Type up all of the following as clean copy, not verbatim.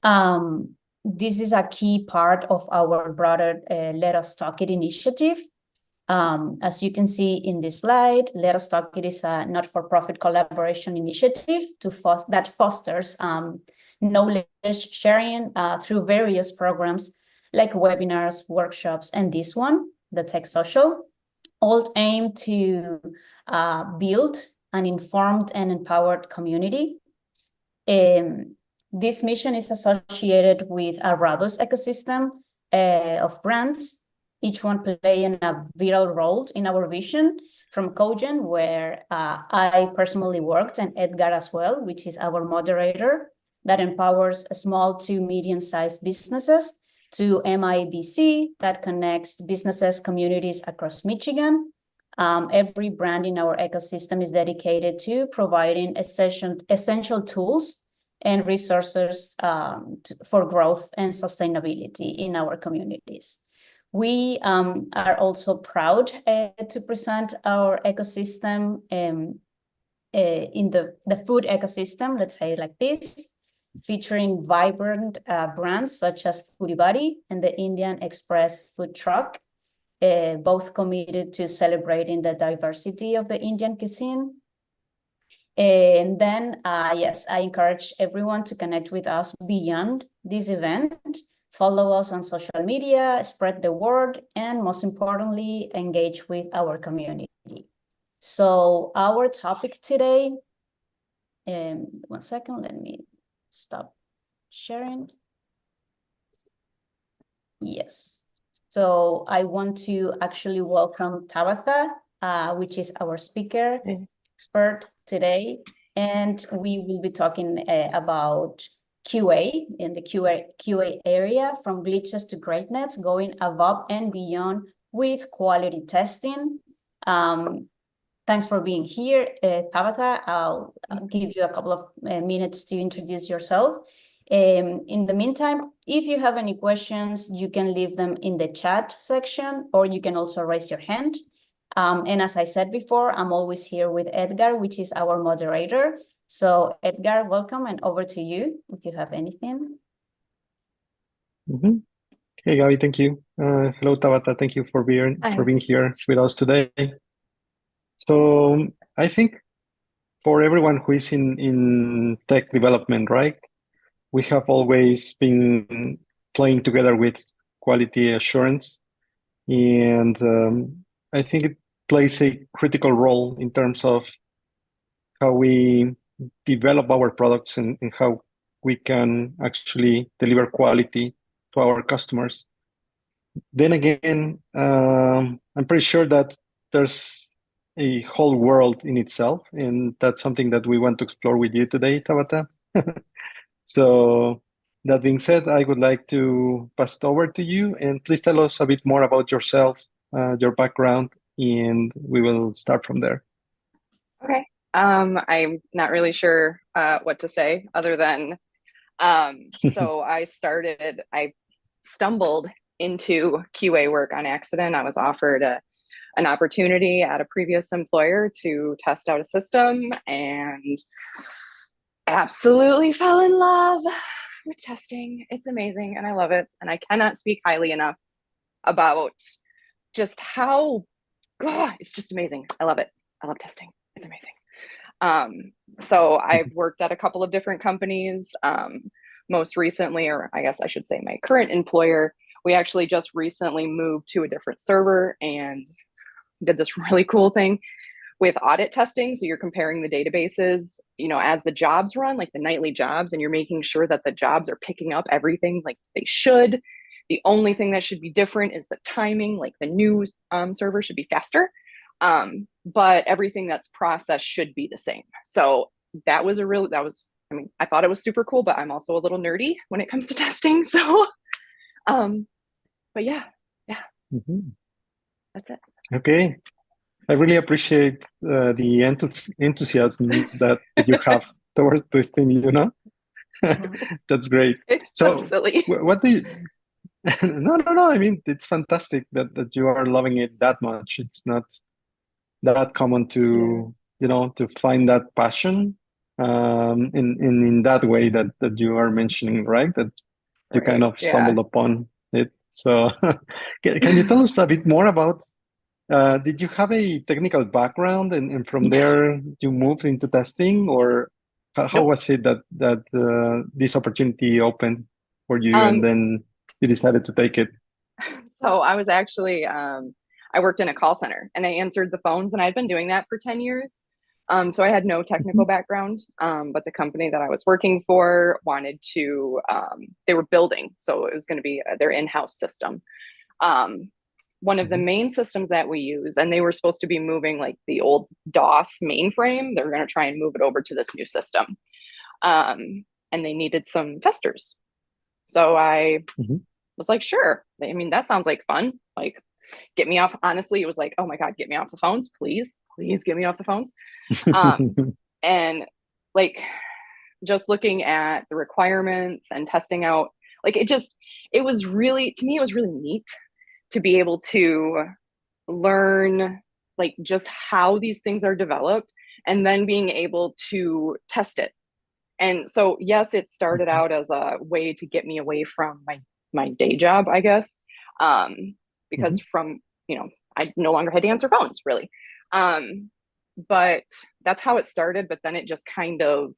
This is a key part of our broader Let Us Talk It initiative. As you can see in this slide, Let Us Talk It is a not-for-profit collaboration initiative that fosters knowledge sharing through various programs like webinars, workshops, and this one, the Tech Social, all aim to build an informed and empowered community. This mission is associated with a robust ecosystem of brands, each one playing a vital role in our vision, from Cogen, where I personally worked, and Edgar as well, which is our moderator, that empowers small to medium-sized businesses, to MIBC, that connects businesses, communities across Michigan. Every brand in our ecosystem is dedicated to providing essential tools and resources for growth and sustainability in our communities. We are also proud to present our ecosystem in the food ecosystem, let's say like this, featuring vibrant brands such as Foodie Buddy and the Indian Express food truck, both committed to celebrating the diversity of the Indian cuisine. And then, yes, I encourage everyone to connect with us beyond this event. Follow us on social media, spread the word, and most importantly, engage with our community. So our topic today, 1 second, let me stop sharing. Yes, so I want to actually welcome Tabitha, which is our speaker expert today, and we will be talking about QA in the QA area, from glitches to greatness, going above and beyond with quality testing. Thanks for being here, Tabitha. I'll give you a couple of minutes to introduce yourself. In the meantime, if you have any questions, you can leave them in the chat section, or you can also raise your hand. And as I said before, I'm always here with Edgar, which is our moderator. So Edgar, welcome, and over to you if you have anything. Hey, Gabby, thank you. Hello, Tabata. Thank you for being here with us today. So I think for everyone who is in tech development, right, we have always been playing together with quality assurance. And I think it plays a critical role in terms of how we develop our products and how we can actually deliver quality to our customers. Then again, I'm pretty sure that there's a whole world in itself, and that's something that we want to explore with you today, Tabata. So that being said, I would like to pass it over to you, and please tell us a bit more about yourself, your background, and we will start from there. Okay. I'm not really sure what to say other than, so I stumbled into QA work on accident. I was offered an opportunity at a previous employer to test out a system, and absolutely fell in love with testing. It's amazing and I love it. And I cannot speak highly enough about just how, God, it's just amazing. I love it. I love testing. It's amazing. So I've worked at a couple of different companies. Most recently, or I guess I should say my current employer, we actually just recently moved to a different server and did this really cool thing with audit testing. So you're comparing the databases, you know, as the jobs run, like the nightly jobs, and you're making sure that the jobs are picking up everything like they should. The only thing that should be different is the timing, like the new server should be faster. But everything that's processed should be the same. So that was I mean, I thought it was super cool, but I'm also a little nerdy when it comes to testing. So, but yeah. That's it. Okay. I really appreciate the enthusiasm that you have towards testing, you know? That's great. It's so silly. What do you... No. I mean, it's fantastic that you are loving it that much. It's not that common to, you know, to find that passion in that way that you are mentioning, right? That you Right. kind of Yeah. stumbled upon it. So can you tell us a bit more about, did you have a technical background and from there you moved into testing, or how Nope. was it that this opportunity opened for you and then you decided to take it? So I was actually, I worked in a call center and I answered the phones, and I'd been doing that for 10 years. So I had no technical background, but the company that I was working for wanted to, they were building, so it was going to be their in-house system. One of the main systems that we use, and they were supposed to be moving like the old DOS mainframe. They were going to try and move it over to this new system. And they needed some testers. So I was like, sure. I mean, that sounds like fun. Like, get me off. Honestly, it was like, oh my God, get me off the phones, please. Please get me off the phones. And like, just looking at the requirements and testing out, like, it was really, to me, it was really neat to be able to learn like just how these things are developed and then being able to test it. And so, yes, it started out as a way to get me away from my day job, I guess, because from, I no longer had to answer phones, really. But that's how it started. But then it just kind of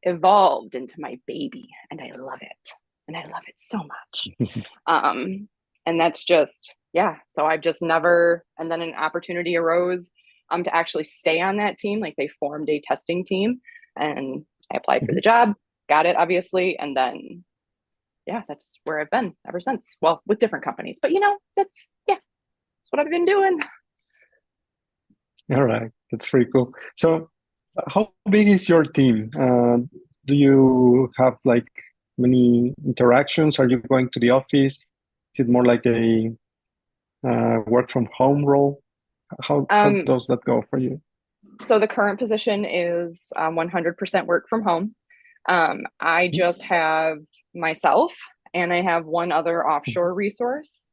evolved into my baby, and I love it. And I love it so much. And that's just, yeah. So I've just never, and then an opportunity arose to actually stay on that team. Like, they formed a testing team, and I applied for the job, got it, obviously. And then, yeah, that's where I've been ever since. Well, with different companies, but that's what I've been doing. All right, that's pretty cool. So, how big is your team? Do you have like many interactions? Are you going to the office? Is it more like a work from home role? How does that go for you? So the current position is 100% work from home. I just have myself, and I have one other offshore resource.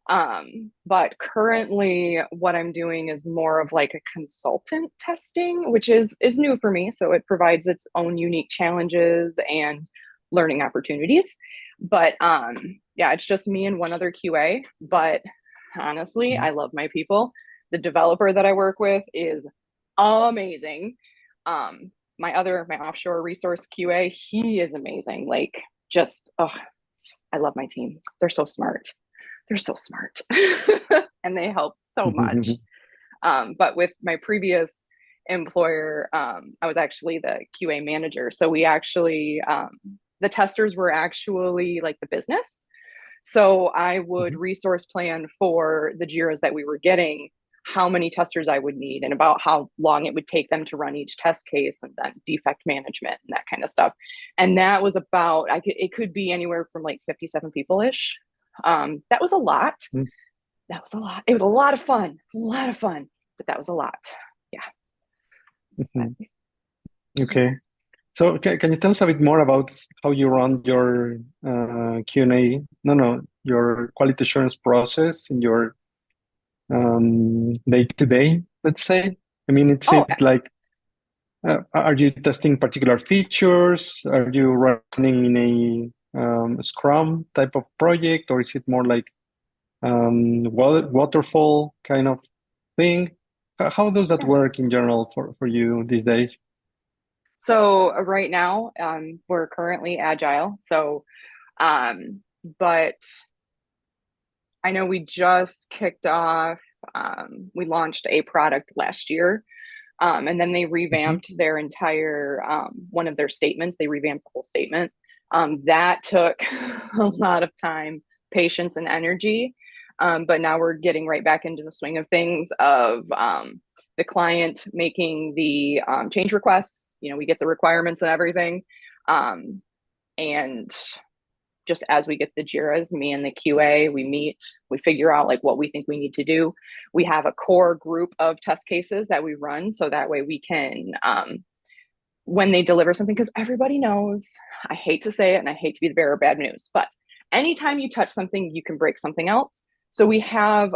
But currently what I'm doing is more of like a consultant testing, which is new for me. So it provides its own unique challenges and learning opportunities. But yeah, it's just me and one other QA. But honestly, I love my people. The developer that I work with is amazing. My offshore resource QA, he is amazing. Like, just, I love my team. They're so smart. They're so smart. And they help so much. But with my previous employer, I was actually the QA manager. So we actually, the testers were actually like the business. So I would resource plan for the JIRAs that we were getting, how many testers I would need, and about how long it would take them to run each test case, and then defect management and that kind of stuff. And that was about, it could be anywhere from like 57 people-ish. That was a lot. That was a lot. It was a lot of fun, but that was a lot. Yeah. Okay. So can you tell us a bit more about how you run your Q&A, your quality assurance process in your day-to-day, let's say? I mean, it's like, are you testing particular features? Are you running in a Scrum type of project, or is it more like waterfall kind of thing? How does that work in general for you these days? So right now, we're currently agile. So, but I know we just kicked off, we launched a product last year, and then they revamped their entire, one of their statements. They revamped the whole statement. That took a lot of time, patience, and energy. But now we're getting right back into the swing of things of the client making the change requests. We get the requirements and everything. And just as we get the JIRAs, me and the QA, we meet, we figure out like what we think we need to do. We have a core group of test cases that we run, so that way we can, when they deliver something, because everybody knows, I hate to say it and I hate to be the bearer of bad news, but anytime you touch something, you can break something else. So we have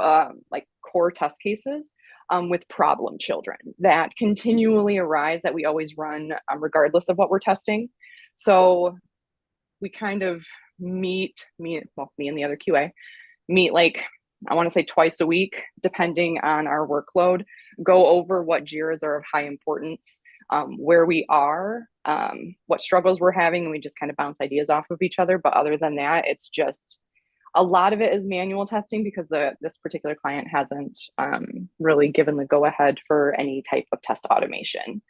like core test cases. with problem children that continually arise that we always run regardless of what we're testing. So we kind of me and the other QA meet like, I want to say twice a week, depending on our workload, go over what JIRAs are of high importance, where we are, what struggles we're having, and we just kind of bounce ideas off of each other. But other than that, it's just a lot of it is manual testing because this particular client hasn't really given the go-ahead for any type of test automation.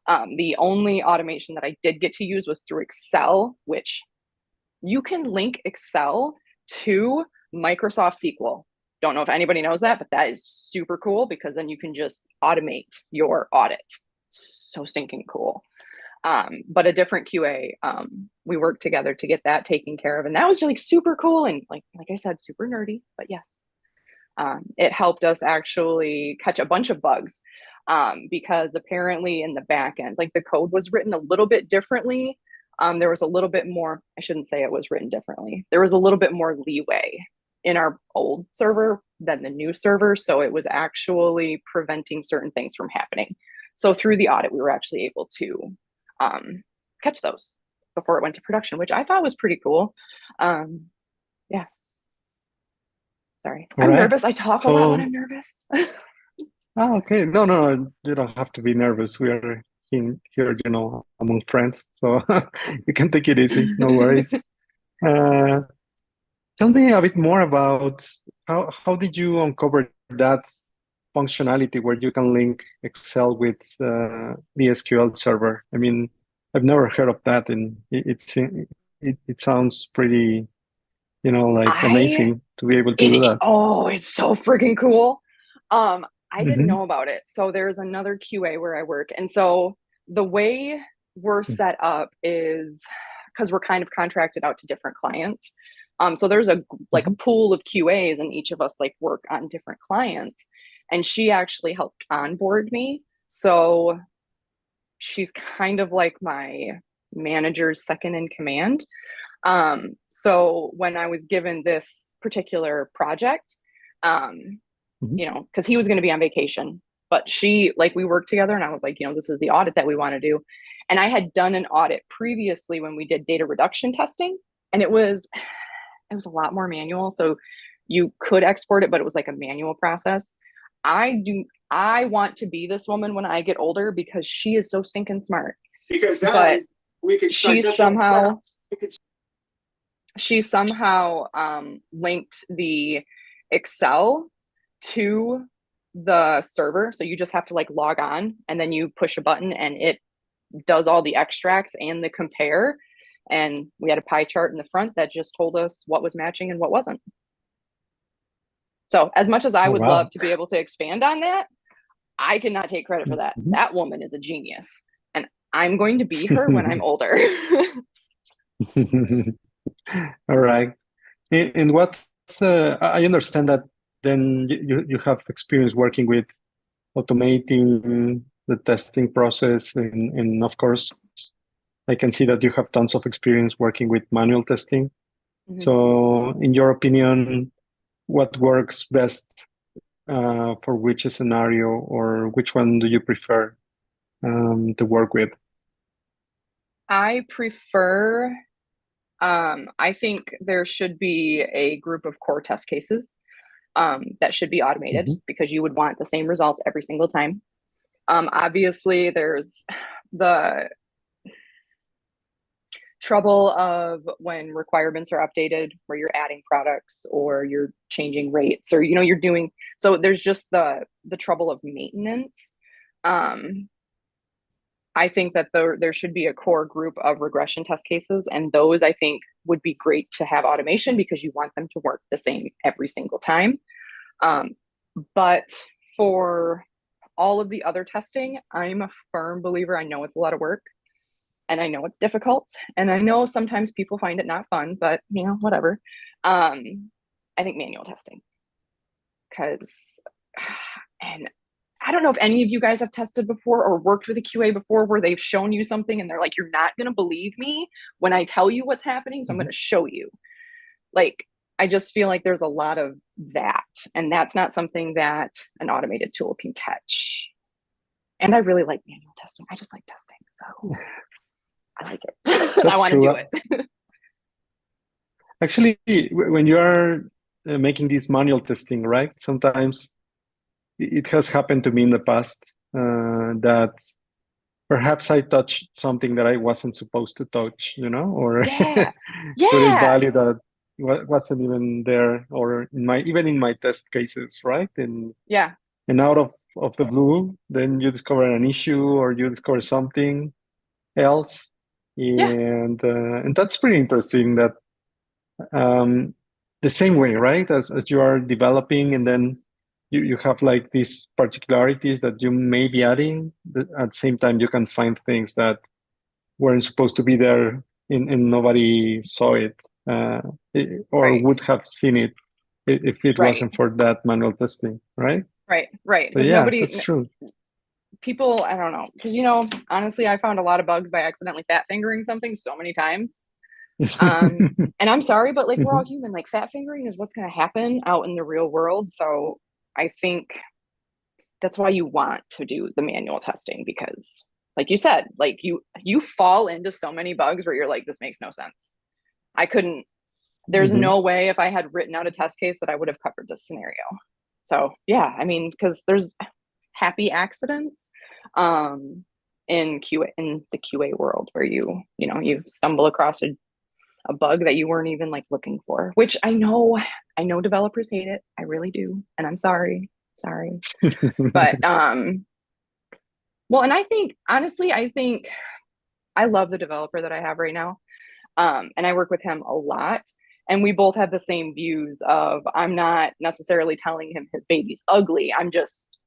The only automation that I did get to use was through Excel, which you can link Excel to Microsoft SQL. Don't know if anybody knows that, but that is super cool because then you can just automate your audit. So stinking cool. But a different QA, we worked together to get that taken care of. And that was like super cool. And like I said, super nerdy, but yes. It helped us actually catch a bunch of bugs because apparently in the back end, like the code was written a little bit differently. There was a little bit more, I shouldn't say it was written differently. There was a little bit more leeway in our old server than the new server. So it was actually preventing certain things from happening. So through the audit, we were actually able to catch those before it went to production, which I thought was pretty cool. Yeah. Sorry, I'm nervous. I talk a lot when I'm nervous. Okay. No, you don't have to be nervous. We are here, among friends. So you can take it easy. No worries. Tell me a bit more about how did you uncover that functionality where you can link Excel with the SQL server? I mean, I've never heard of that, and it sounds pretty, amazing to be able to do that. Oh, it's so freaking cool. I didn't know about it. So there's another QA where I work, and so the way we're set up is because we're kind of contracted out to different clients. So there's a pool of QAs and each of us like work on different clients, and she actually helped onboard me. So she's kind of like my manager's second in command. So when I was given this particular project, because he was going to be on vacation, but we worked together and I was like, this is the audit that we want to do. And I had done an audit previously when we did data reduction testing, and it was a lot more manual. So you could export it, but it was like a manual process. I want to be this woman when I get older because she is so stinking smart. Because she somehow linked the Excel to the server. So you just have to like log on and then you push a button and it does all the extracts and the compare. And we had a pie chart in the front that just told us what was matching and what wasn't. So as much as I would love to be able to expand on that, I cannot take credit for that. That woman is a genius. And I'm going to be her when I'm older. All right. And what I understand that then you have experience working with automating the testing process. And of course, I can see that you have tons of experience working with manual testing. So in your opinion, what works best for which scenario, or which one do you prefer to work with? I prefer, I think there should be a group of core test cases that should be automated because you would want the same results every single time. Obviously, there's the trouble of when requirements are updated where you're adding products or you're changing rates or you're doing, so there's just the trouble of maintenance. I think that there should be a core group of regression test cases, and those I think would be great to have automation because you want them to work the same every single time. But for all of the other testing, I'm a firm believer. I know it's a lot of work and I know it's difficult and I know sometimes people find it not fun, but whatever. I think manual testing, because, and I don't know if any of you guys have tested before or worked with a QA before where they've shown you something and they're like, you're not going to believe me when I tell you what's happening, so I'm going to show you. Like, I just feel like there's a lot of that, and that's not something that an automated tool can catch. And I really like manual testing. I just like testing, so I like it. I want to do it. Actually, when you are making this manual testing, right? Sometimes it has happened to me in the past that perhaps I touched something that I wasn't supposed to touch, or Yeah. put a Yeah. value that wasn't even there, or even in my test cases, right? And out of the blue, then you discover an issue or you discover something else, and that's pretty interesting. That the same way, right? As you are developing, and then you have like these particularities that you may be adding. At the same time, you can find things that weren't supposed to be there, and nobody saw it, or would have seen it if it wasn't for that manual testing, right? Right. So yeah, that's true. People, I don't know, because honestly, I found a lot of bugs by accidentally fat fingering something so many times. And I'm sorry, but like, we're all human. Like, fat fingering is what's going to happen out in the real world. So I think that's why you want to do the manual testing, because like you said, like you fall into so many bugs where you're like, this makes no sense. I couldn't, there's no way if I had written out a test case that I would have covered this scenario. So yeah, I mean, because there's happy accidents in the QA world where you stumble across a bug that you weren't even like looking for, which I know developers hate it. I really do. And I'm sorry. But well, and I think honestly, I love the developer that I have right now. And I work with him a lot. And we both have the same views of, I'm not necessarily telling him his baby's ugly. I'm just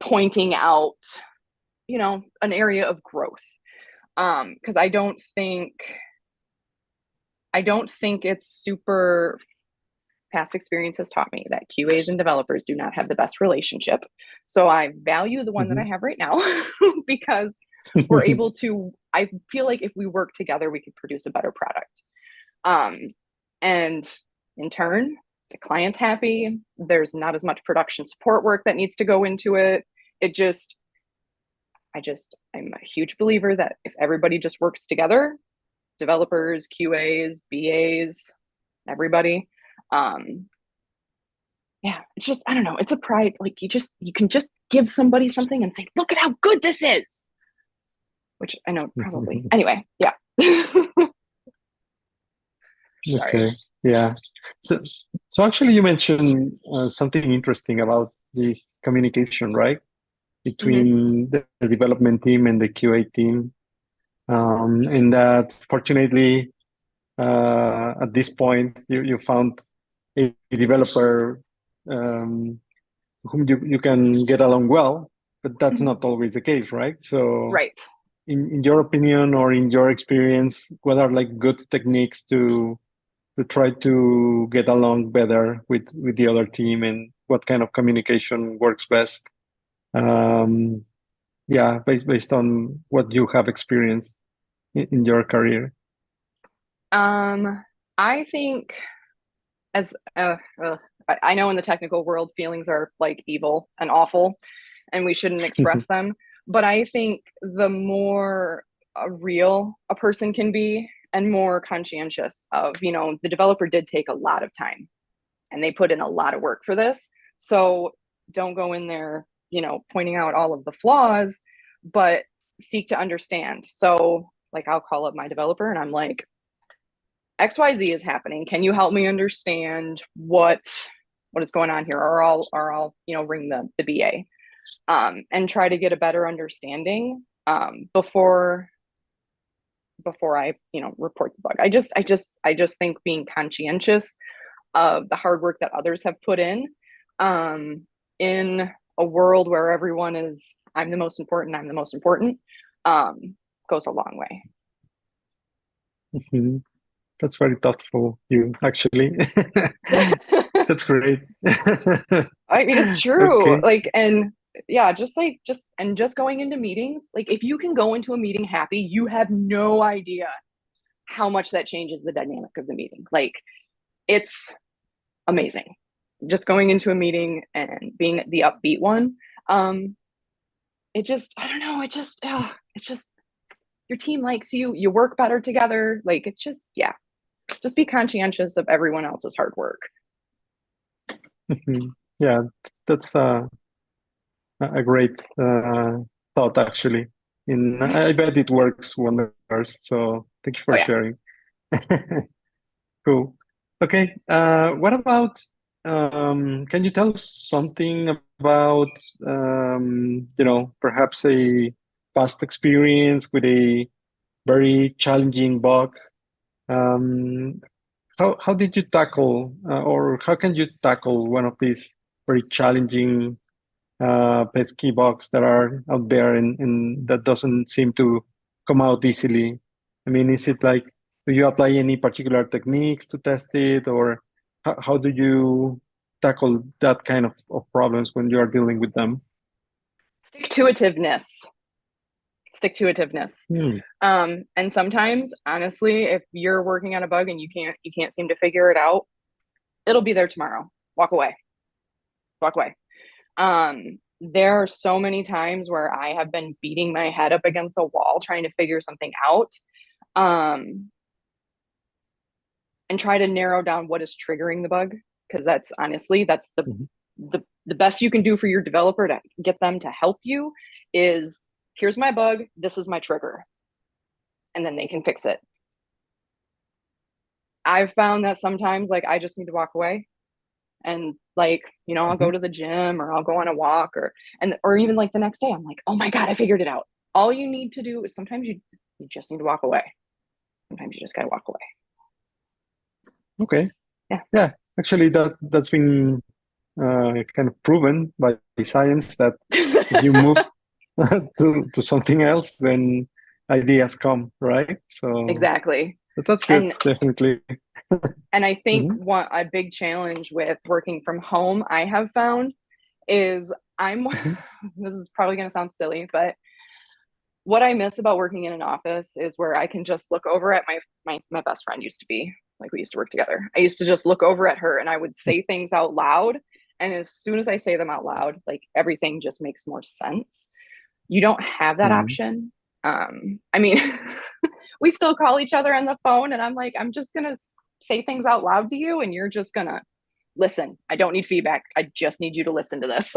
pointing out, an area of growth. Because I don't think it's super, past experience has taught me that QAs and developers do not have the best relationship. So I value the one that I have right now because we're able to, I feel like if we work together, we could produce a better product. And in turn, the client's happy. There's not as much production support work that needs to go into it. I'm a huge believer that if everybody just works together, developers, QAs, BAs, everybody, it's just, I don't know, it's a pride. Like you can just give somebody something and say, look at how good this is, which I know probably, anyway, yeah. Okay. Yeah. So actually, you mentioned something interesting about this communication, right? Between the development team and the QA team. And that fortunately, at this point, you found a developer whom you can get along well, but that's not always the case, right? So in your opinion or in your experience, what are like good techniques to try to get along better with the other team, and what kind of communication works best? Based on what you have experienced in your career. I think I know in the technical world, feelings are like evil and awful, and we shouldn't express them. But I think the more real a person can be, and more conscientious of, the developer did take a lot of time and they put in a lot of work for this. So don't go in there, pointing out all of the flaws, but seek to understand. So like, I'll call up my developer and I'm like, XYZ is happening. Can you help me understand what is going on here? Or I'll ring the BA and try to get a better understanding before I report the bug. I just think being conscientious of the hard work that others have put in a world where everyone is, I'm the most important, goes a long way. That's very thoughtful, you actually. That's great. I mean, it's true. Okay. Like, and yeah, just going into meetings, like if you can go into a meeting happy, you have no idea how much that changes the dynamic of the meeting. Like it's amazing. Just going into a meeting and being the upbeat one. It just, I don't know, it's just your team likes you, you work better together. Like, it's just, yeah, just be conscientious of everyone else's hard work. Yeah, that's a great thought, actually. I bet it works wonders. So thank you for sharing. Cool. Okay. What about, can you tell us something about, perhaps a past experience with a very challenging bug? Um, how did you tackle, or how can you tackle one of these very challenging pesky bugs that are out there and that doesn't seem to come out easily? I mean, is it like, do you apply any particular techniques to test it, or how do you tackle that kind of problems when you are dealing with them? Stick-to-itiveness. And sometimes, honestly, if you're working on a bug and you can't seem to figure it out, it'll be there tomorrow. Walk away. There are so many times where I have been beating my head up against a wall trying to figure something out, and try to narrow down what is triggering the bug, because that's the best you can do for your developer to get them to help you is, here's my bug, this is my trigger, and then they can fix it. I've found that sometimes, like, I just need to walk away and, like, I'll go to the gym, or I'll go on a walk, or even like the next day, I'm like, oh my God, I figured it out. All you need to do is sometimes you just need to walk away. Sometimes you just gotta walk away. Okay. Yeah. Actually, that's been kind of proven by science that if you move to something else, then ideas come, right? So exactly. That's good, definitely. And I think a big challenge with working from home I have found is this is probably going to sound silly, but what I miss about working in an office is where I can just look over at my best friend used to be, like, we used to work together. I used to just look over at her and I would say things out loud. And as soon as I say them out loud, like, everything just makes more sense. You don't have that option. I mean, we still call each other on the phone and I'm like, I'm just going to say things out loud to you and you're just going to listen. I don't need feedback. I just need you to listen to this.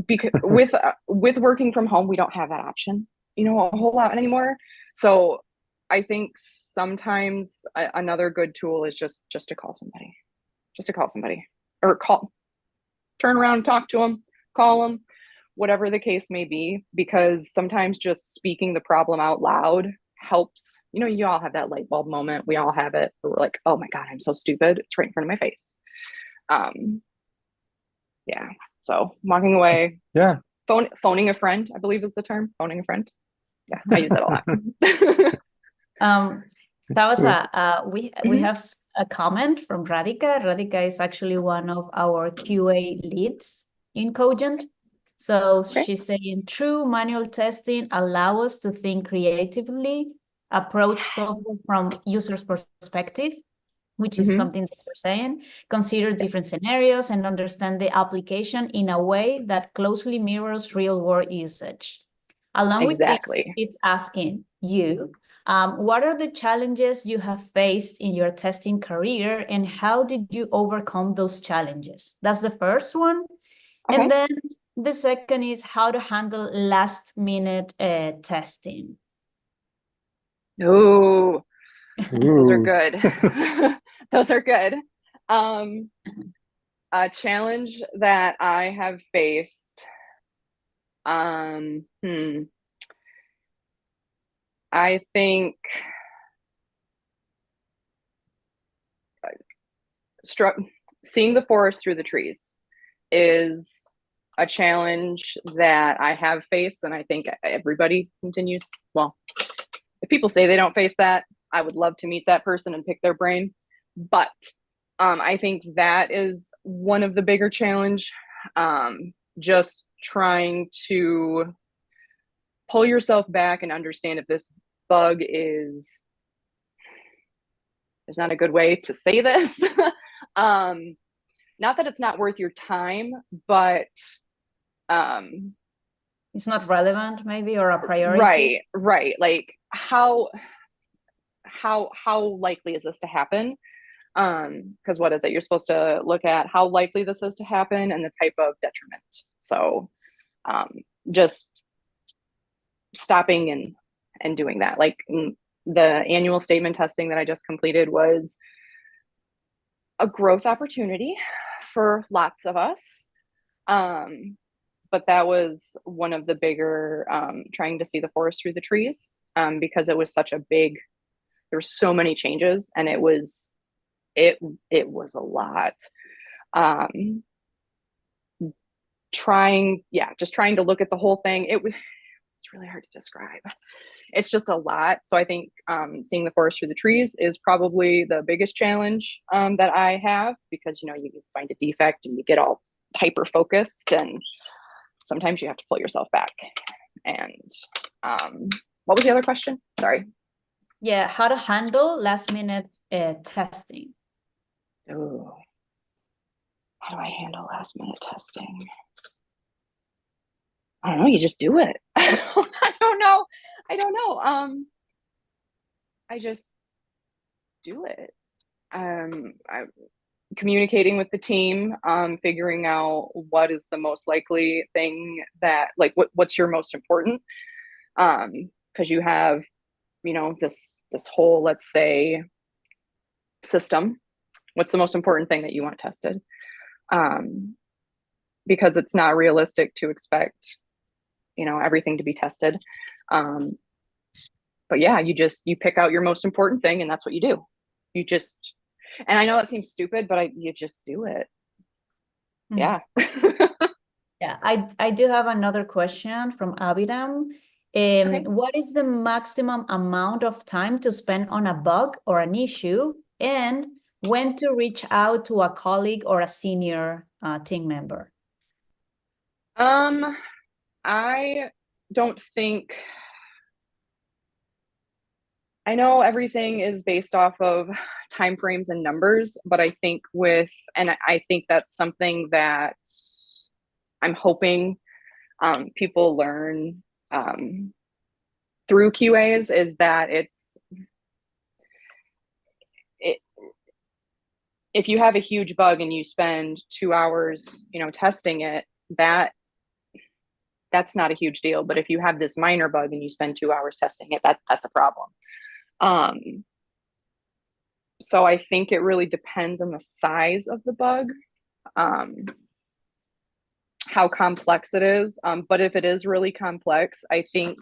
Because with working from home, we don't have that option, a whole lot anymore. So I think sometimes another good tool is just to call somebody, or turn around, talk to them, call them, whatever the case may be, because sometimes just speaking the problem out loud helps. You all have that light bulb moment. We all have it. We're like, oh my God, I'm so stupid. It's right in front of my face. Yeah. So walking away. Yeah. Phoning a friend, I believe is the term. Phoning a friend. Yeah, I use that a lot. Tabata, we have a comment from Radhika. Radhika is actually one of our QA leads in Cogent. So she's saying, true manual testing allow us to think creatively, approach software from user's perspective, which is something that you're saying, consider different scenarios and understand the application in a way that closely mirrors real-world usage. Along with this, it's asking you, what are the challenges you have faced in your testing career and how did you overcome those challenges? That's the first one. Okay. And then the second is how to handle last-minute testing. Oh, those are good. Those are good. A challenge that I have faced. I think seeing the forest through the trees is a challenge that I have faced, and I think everybody continues. Well, if people say they don't face that, I would love to meet that person and pick their brain. But I think that is one of the bigger challenge. Just trying to pull yourself back and understand if this bug is there's not a good way to say this. Not that it's not worth your time, but it's not relevant maybe, or a priority. Right. Like how likely is this to happen? Because what is it? You're supposed to look at how likely this is to happen and the type of detriment. So just stopping and doing that. Like the annual statement testing that I just completed was a growth opportunity for lots of us. But that was one of the bigger, trying to see the forest through the trees, because it was such a big, there were so many changes, and it was a lot. Just trying to look at the whole thing. It's really hard to describe. It's just a lot. So I think seeing the forest through the trees is probably the biggest challenge that I have, because you find a defect and you get all hyper focused, and sometimes you have to pull yourself back. And what was the other question? Sorry. Yeah, how to handle last minute testing. Oh, how do I handle last minute testing? I don't know. You just do it. I don't know. I just do it. I'm communicating with the team, figuring out what is the most likely thing that, like, what's your most important, because you have, this whole, let's say, system. What's the most important thing that you want tested? Because it's not realistic to expect, everything to be tested. But yeah, you pick out your most important thing, and that's what you do. And I know that seems stupid, but you just do it. Yeah. Yeah, I do have another question from Abhiram. Okay. What is the maximum amount of time to spend on a bug or an issue, and when to reach out to a colleague or a senior team member? I don't think, I know everything is based off of timeframes and numbers, but I think I think that's something that I'm hoping people learn through QAs, is that if you have a huge bug and you spend 2 hours, testing it, that's not a huge deal. But if you have this minor bug and you spend 2 hours testing it, that's a problem. So I think it really depends on the size of the bug, how complex it is. But if it is really complex, I think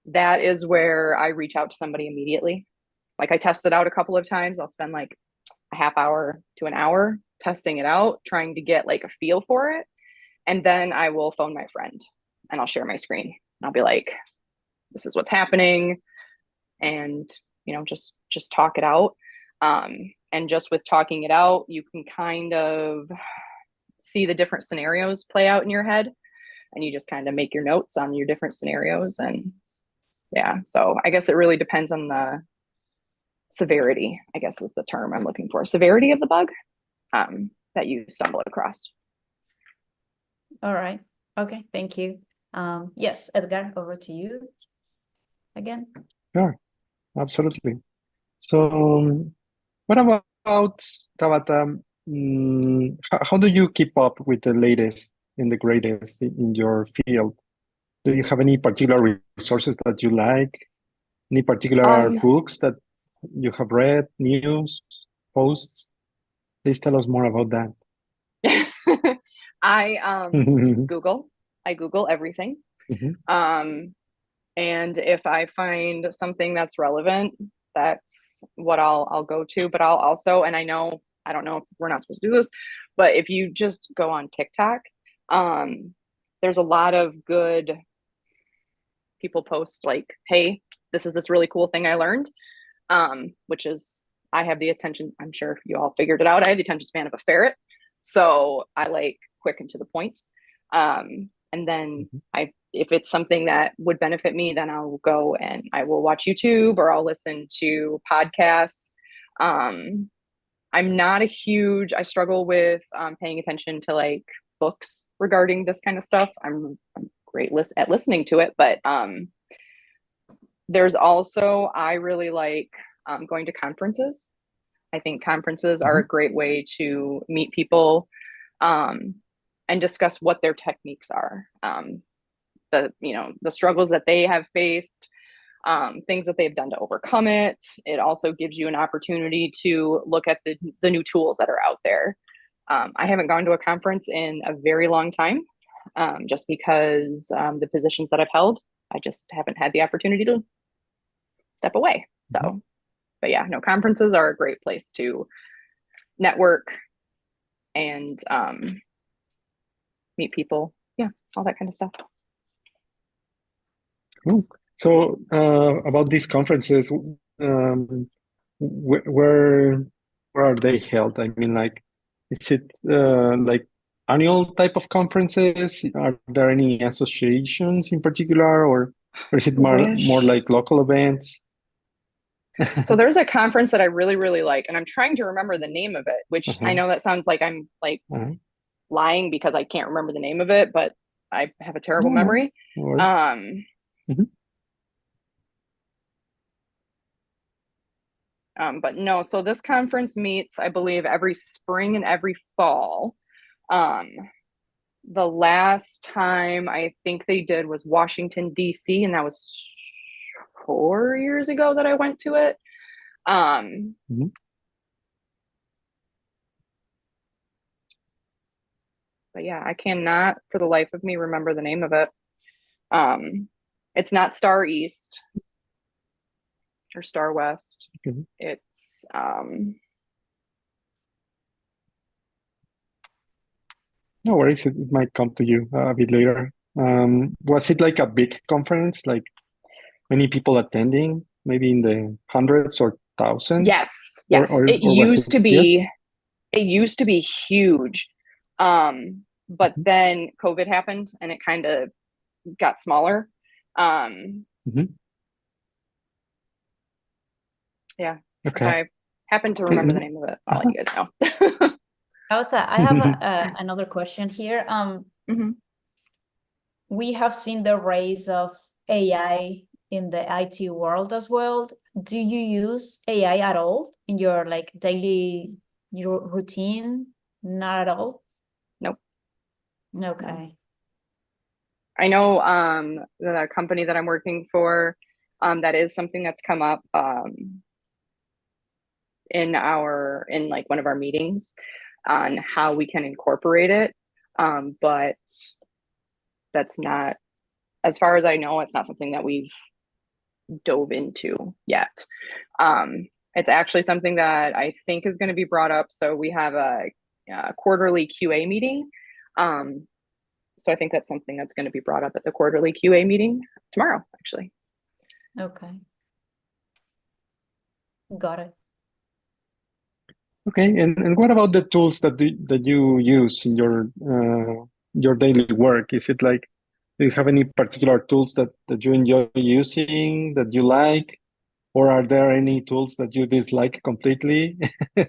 that is where I reach out to somebody immediately. Like, I test it out a couple of times. I'll spend like a half hour to an hour testing it out, trying to get like a feel for it. And then I will phone my friend and I'll share my screen. I'll be like, this is what's happening. And, just talk it out. And just with talking it out, you can kind of see the different scenarios play out in your head, and you just kind of make your notes on your different scenarios. And yeah, so I guess it really depends on the severity, I guess is the term I'm looking for. Severity of the bug that you stumble across. All right. Okay, thank you. Yes, Edgar, over to you again. Sure, absolutely. So, what about Tabata? How do you keep up with the latest and the greatest in your field? Do you have any particular resources that you like? Any particular books that you have read, news, posts? Please tell us more about that. I Google everything. And if I find something that's relevant, that's what I'll go to. But I'll also, and I don't know if we're not supposed to do this, but if you just go on TikTok, there's a lot of good people post like, hey, this is this really cool thing I learned, which is, I have the attention, I'm sure you all figured it out, I have the attention span of a ferret. So I like quick and to the point. And then I if it's something that would benefit me, then I'll go and I will watch YouTube or I'll listen to podcasts. I'm not I struggle with paying attention to like books regarding this kind of stuff. I'm great at listening to it, but there's also, I really like going to conferences. I think conferences are a great way to meet people and discuss what their techniques are. The struggles that they have faced, things that they've done to overcome it. It also gives you an opportunity to look at the new tools that are out there. I haven't gone to a conference in a very long time, just because the positions that I've held, I just haven't had the opportunity to step away. So, but yeah, no, conferences are a great place to network and meet people. Yeah, all that kind of stuff. Cool. So about these conferences, where are they held? I mean, like, is it like annual type of conferences? Are there any associations in particular, or is it more like local events? So there's a conference that I really, really like, and I'm trying to remember the name of it, which I know that sounds like I'm like lying because I can't remember the name of it, but I have a terrible memory. But no, so this conference meets, I believe, every spring and every fall. The last time I think they did was Washington, D.C., and that was 4 years ago that I went to it. But yeah, I cannot for the life of me remember the name of it. It's not Star East or Star West. It's no worries, it might come to you a bit later. Was it like a big conference, like many people attending, maybe in the hundreds or thousands? Yes. It used to be. Yes? It used to be huge, but then COVID happened and it kind of got smaller. Yeah. Okay. If I happen to remember the name of it, I'll let you guys know. I have another question here. We have seen the rise of AI in the IT world as well. Do you use AI at all in your like daily routine? Not at all? Nope. Okay. I know the company that I'm working for, that is something that's come up in like one of our meetings on how we can incorporate it. But that's not, as far as I know, it's not something that we've dove into yet. It's actually something that I think is going to be brought up. So we have a quarterly QA meeting. So I think that's something that's going to be brought up at the quarterly QA meeting tomorrow, actually. Okay. Got it. Okay, and what about the tools that you use in your daily work? Is it like, do you have any particular tools that you enjoy using, that you like, or are there any tools that you dislike completely? I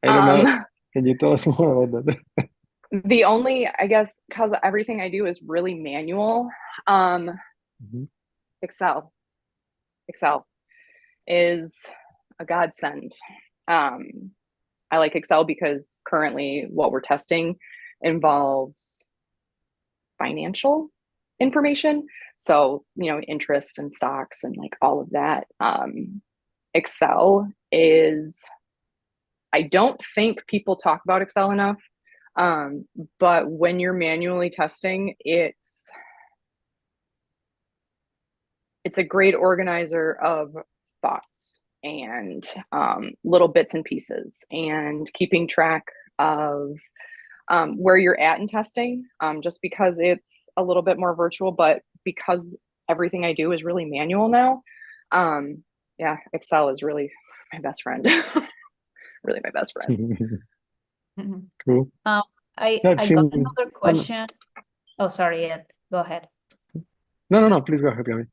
don't know. Can you tell us more about that? The only, I guess, because everything I do is really manual, Excel is a godsend. I like Excel because currently what we're testing involves financial information. So, interest and stocks and like all of that. Excel is, I don't think people talk about Excel enough. But when you're manually testing, it's a great organizer of thoughts and little bits and pieces, and keeping track of where you're at in testing, just because it's a little bit more virtual, but because everything I do is really manual now. Yeah, Excel is really my best friend. Really my best friend. Cool. I got another question. Oh, sorry, Ed. Go ahead. No, please go ahead, Gabby.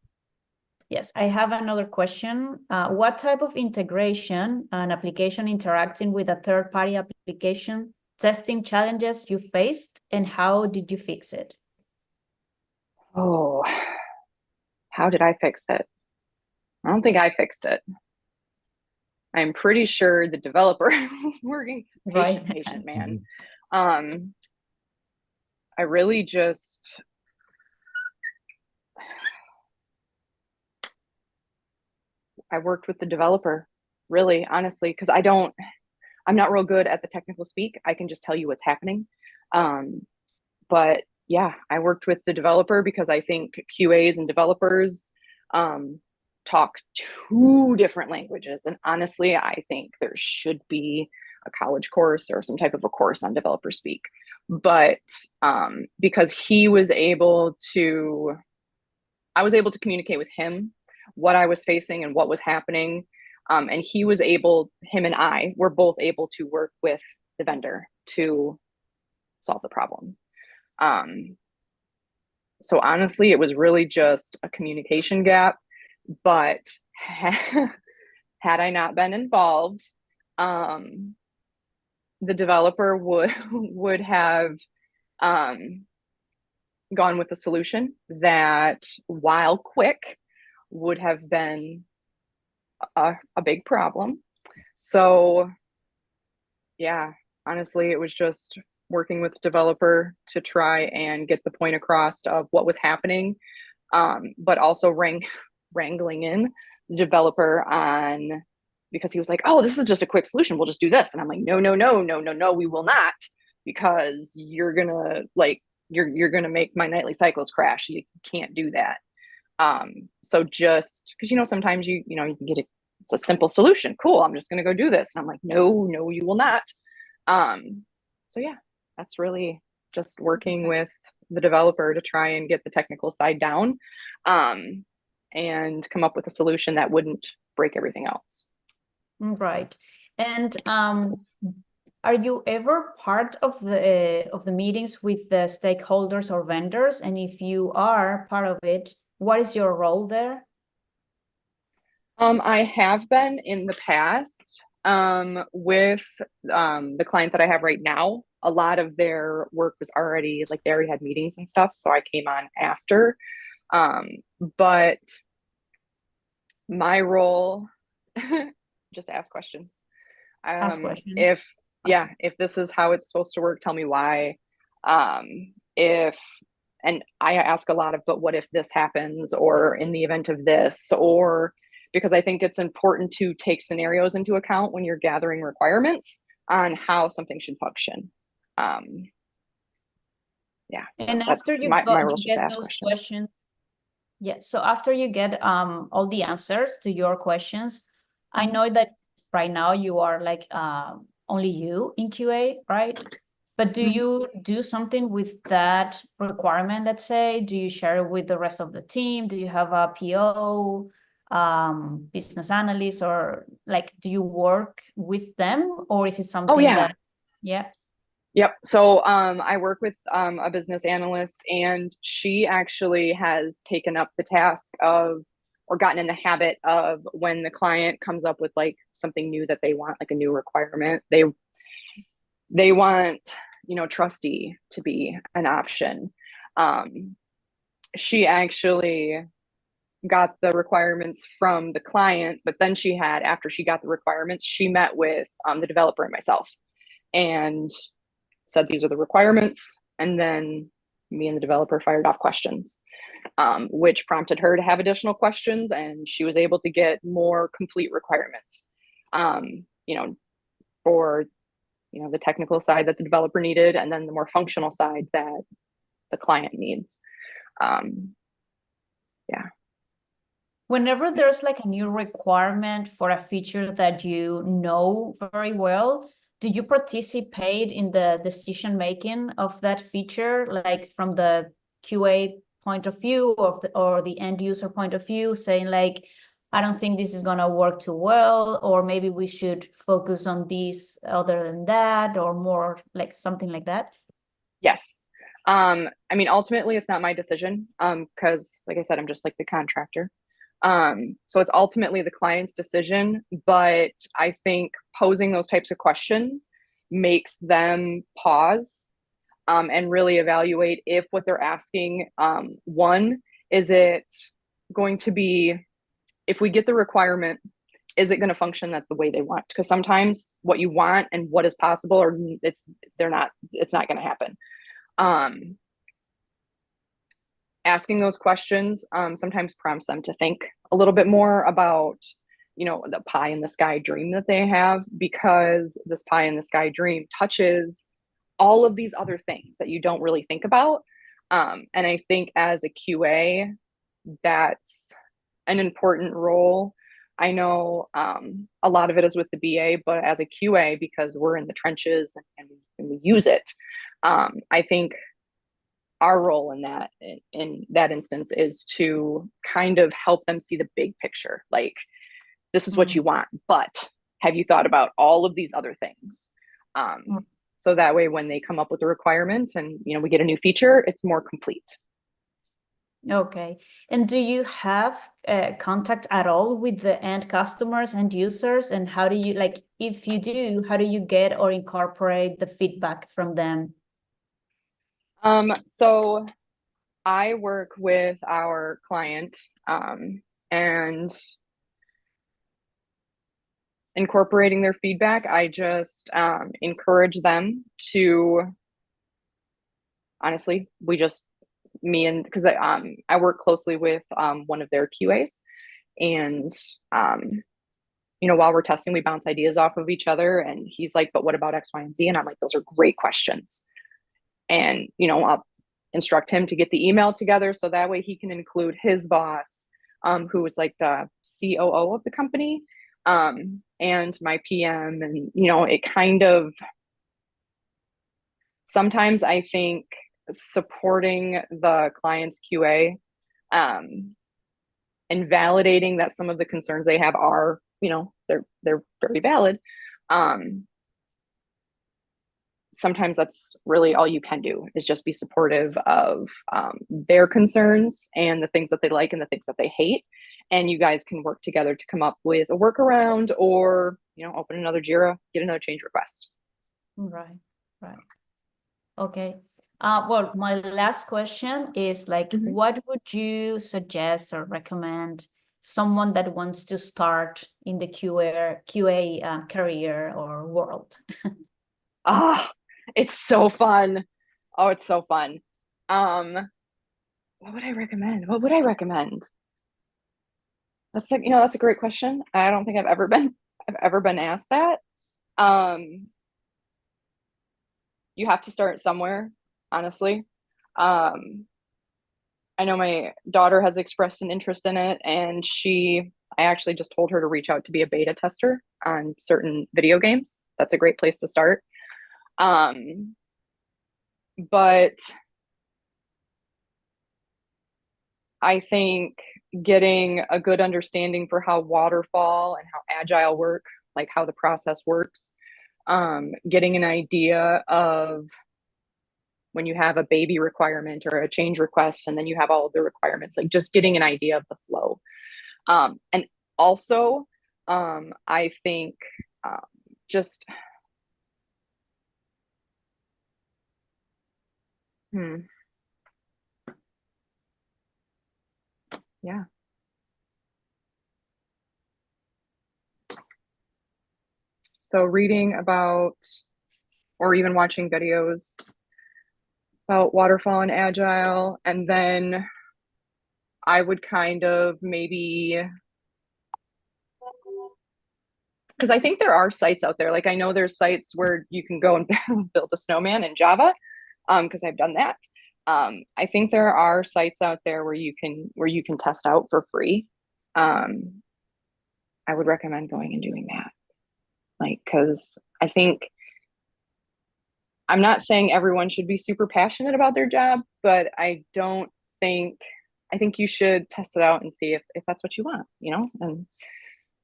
Yes, I have another question. What type of integration an application interacting with a third-party application testing challenges you faced, and how did you fix it? Oh, how did I fix it? I don't think I fixed it. I'm pretty sure the developer was working patient, man. I really just I worked with the developer, really, honestly, because I'm not real good at the technical speak. I can just tell you what's happening. But yeah, I worked with the developer because I think QAs and developers talk two different languages. And honestly, I think there should be a college course or some type of a course on developer speak. But because I was able to communicate with him what I was facing and what was happening. And him and I were both able to work with the vendor to solve the problem. So honestly, it was really just a communication gap, but had I not been involved, the developer would have gone with a solution that, while quick, would have been a big problem. So yeah, honestly, it was just working with the developer to try and get the point across of what was happening, but also wrangling in the developer on, because he was like, oh, this is just a quick solution, we'll just do this. And I'm like, no, we will not, because you're gonna make my nightly cycles crash. You can't do that. So just because, sometimes you can get it's a simple solution. Cool, I'm just gonna go do this. And I'm like, no, you will not. So yeah, that's really just working with the developer to try and get the technical side down, and come up with a solution that wouldn't break everything else. Right. And are you ever part of the meetings with the stakeholders or vendors? And if you are part of it, what is your role there? I have been in the past with the client that I have right now. A lot of their work was already, they already had meetings and stuff, so I came on after. But my role, just ask questions. Ask questions. If this is how it's supposed to work, tell me why. And I ask a lot of, but what if this happens, or in the event of this, or because I think it's important to take scenarios into account when you're gathering requirements on how something should function. And so after you my role is just to ask questions. Yeah, so after you get all the answers to your questions, I know that right now you are only you in QA, right? But do you do something with that requirement, let's say? Do you share it with the rest of the team? Do you have a PO, business analyst, or do you work with them, or is it something that, yeah? Yep. So I work with a business analyst, and she actually has taken up the task of, or gotten in the habit of, when the client comes up with something new that they want, a new requirement, they want, trustee to be an option. She actually got the requirements from the client, but then after she got the requirements, she met with the developer and myself and said, these are the requirements. And then me and the developer fired off questions, which prompted her to have additional questions. And she was able to get more complete requirements, for, the technical side that the developer needed, and then the more functional side that the client needs. Whenever there's a new requirement for a feature that you know very well, do you participate in the decision making of that feature, from the QA point of view or the end user point of view, saying I don't think this is gonna work too well, or maybe we should focus on this other than that, or more something like that? Yes. I mean, ultimately it's not my decision, because like I said, I'm just like the contractor. So it's ultimately the client's decision, but I think posing those types of questions makes them pause, and really evaluate if what they're asking, one, is it going to be, if we get the requirement, is it going to function that the way they want? Because sometimes what you want and what is possible, or it's not going to happen. Asking those questions sometimes prompts them to think a little bit more about, the pie in the sky dream that they have, because this pie in the sky dream touches all of these other things that you don't really think about. And I think as a QA, that's an important role. I know a lot of it is with the BA, but as a QA, because we're in the trenches and we use it, I think our role in that instance is to kind of help them see the big picture. Like, this is what you want, but have you thought about all of these other things? So that way, when they come up with a requirement and, we get a new feature, it's more complete. Okay. And do you have contact at all with the end customers and users? And how do you, like, if you do, how do you get or incorporate the feedback from them? So I work with our client, and incorporating their feedback, I just encourage them to, honestly, because I work closely with one of their QAs, and while we're testing, we bounce ideas off of each other, and he's like, but what about X, Y, and Z? And I'm like, those are great questions. And, I'll instruct him to get the email together so that way he can include his boss, who is like the COO of the company, and my PM. And, it kind of, sometimes I think supporting the client's QA, and validating that some of the concerns they have are, they're very valid. Sometimes that's really all you can do, is just be supportive of their concerns and the things that they like and the things that they hate. And you guys can work together to come up with a workaround, or, open another JIRA, get another change request. Right. Okay. Well, my last question is like, what would you suggest or recommend someone that wants to start in the QA career or world? It's so fun. Oh, it's so fun. What would I recommend? That's that's a great question. I don't think I've ever been asked that. You have to start somewhere, honestly. I know my daughter has expressed an interest in it, and I actually just told her to reach out to be a beta tester on certain video games. That's a great place to start. But I think getting a good understanding for how waterfall and how agile work, like how the process works, getting an idea of when you have a baby requirement or a change request, and then you have all of the requirements, like just getting an idea of the flow. And also, I think just yeah. So reading about, or even watching videos about waterfall and agile, and then I would kind of maybe, because I think there are sites out there, like I know there's sites where you can go and build a snowman in Java, because I've done that. I think there are sites out there where you can test out for free. I would recommend going and doing that, like, because I think, I'm not saying everyone should be super passionate about their job, but I think you should test it out and see if that's what you want, and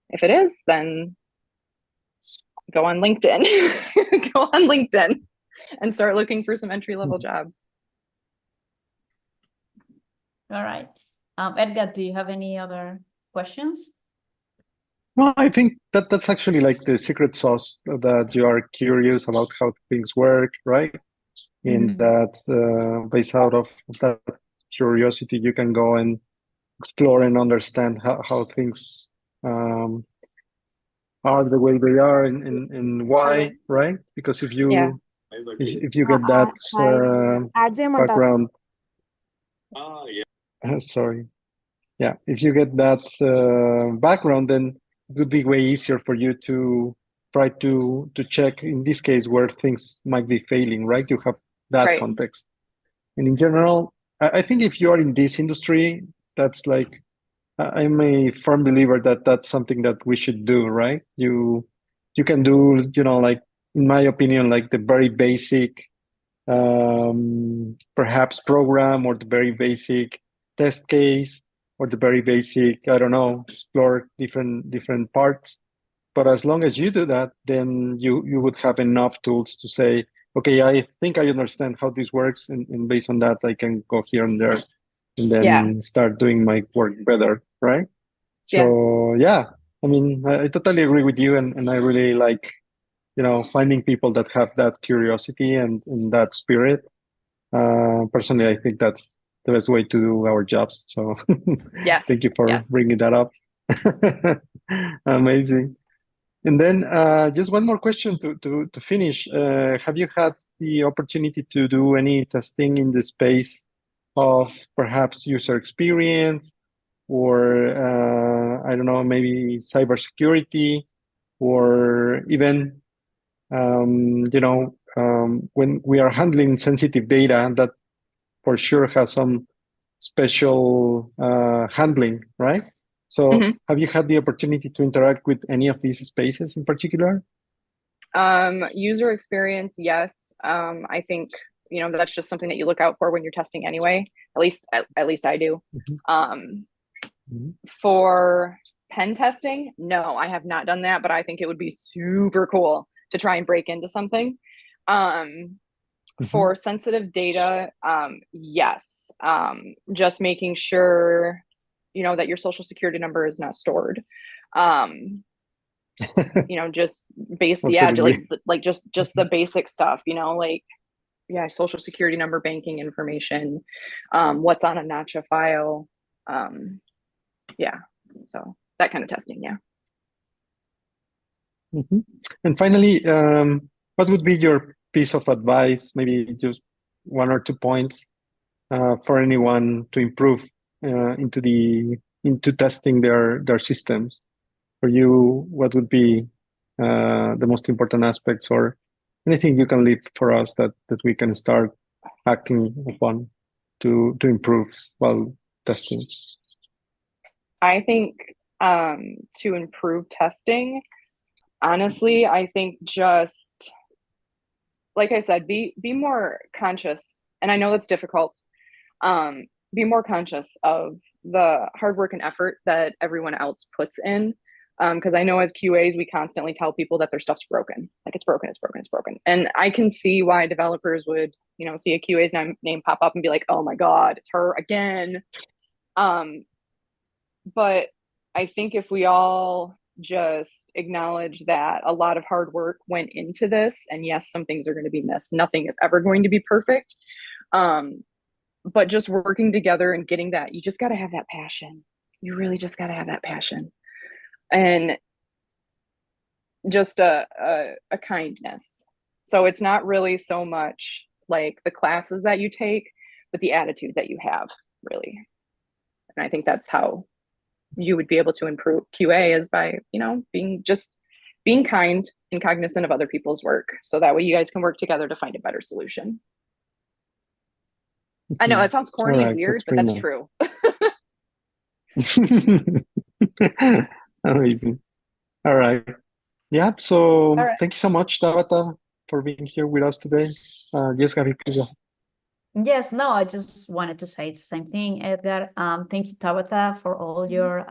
if it is, then go on LinkedIn, and start looking for some entry-level jobs. All right. Edgar, do you have any other questions? No, I think that that's actually like the secret sauce, that you are curious about how things work, right? And that based out of that curiosity, you can go and explore and understand how things are the way they are, and why, right? Because if you get that background, sorry, yeah, if you get that background, then it would be way easier for you to try to check, in this case, where things might be failing, right? You have that context. And in general, I think if you are in this industry, that's like, I'm a firm believer that that's something that we should do, right? You can do, like, in my opinion, like the very basic perhaps program, or the very basic test case, or the very basic, I don't know, explore different parts. But as long as you do that, then you would have enough tools to say, okay, I think I understand how this works, and based on that, I can go here and there, and then start doing my work better, right? So yeah, I mean, I totally agree with you, and I really like, finding people that have that curiosity and that spirit. Personally, I think that's the best way to do our jobs. So thank you for bringing that up. Amazing. And then just one more question to finish. Have you had the opportunity to do any testing in the space of perhaps user experience, or I don't know, maybe cybersecurity, or even when we are handling sensitive data, that for sure has some special handling, right? So have you had the opportunity to interact with any of these spaces in particular? User experience, yes. I think, that's just something that you look out for when you're testing anyway. At least I do. For pen testing, no, I have not done that, but I think it would be super cool to try and break into something. For sensitive data, yes. Just making sure, that your social security number is not stored. Just basically, just the basic stuff, social security number, banking information, what's on a Nacha file. So that kind of testing, And finally, what would be your piece of advice, maybe just 1 or 2 points, for anyone to improve into testing their systems? For you, what would be the most important aspects, or anything you can leave for us that we can start acting upon to improve while testing? I think to improve testing, honestly, I think just, like I said, be more conscious. And I know that's difficult. Be more conscious of the hard work and effort that everyone else puts in. Because I know as QAs, we constantly tell people that their stuff's broken. Like, it's broken, it's broken, it's broken. And I can see why developers would, see a QA's name pop up and be like, oh my God, it's her again. But I think if we all just acknowledge that a lot of hard work went into this, and yes, some things are going to be missed. Nothing is ever going to be perfect. But just working together and getting that, you just got to have that passion. You really just got to have that passion. And just a kindness. So it's not really so much like the classes that you take, but the attitude that you have, really. And I think that's how you would be able to improve QA, is by, being kind and cognizant of other people's work. So that way you guys can work together to find a better solution. I know it sounds corny and weird, but that's true. Amazing. All right. Yeah. So thank you so much, Tabata, for being here with us today. Yes, Gabi, please. Yes, no, I just wanted to say the same thing, Edgar. Thank you, Tabata, for all your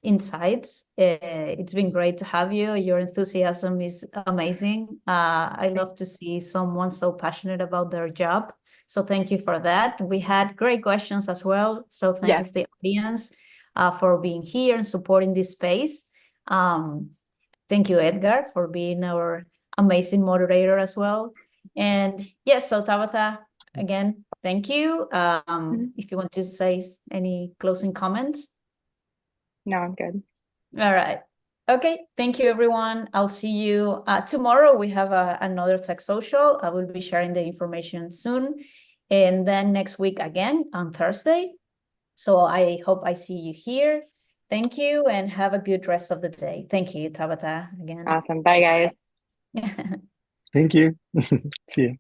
insights. It's been great to have you. Your enthusiasm is amazing. I love to see someone so passionate about their job. So thank you for that. We had great questions as well. So thanks the audience for being here and supporting this space. Thank you, Edgar, for being our amazing moderator as well. And yes, so Tabitha, again, thank you. If you want to say any closing comments. No, I'm good. All right. Okay, thank you, everyone. I'll see you tomorrow. We have another tech social. I will be sharing the information soon. And then next week again on Thursday. So I hope I see you here. Thank you and have a good rest of the day. Thank you, Tabitha, again. Awesome. Bye, guys. Thank you. See you.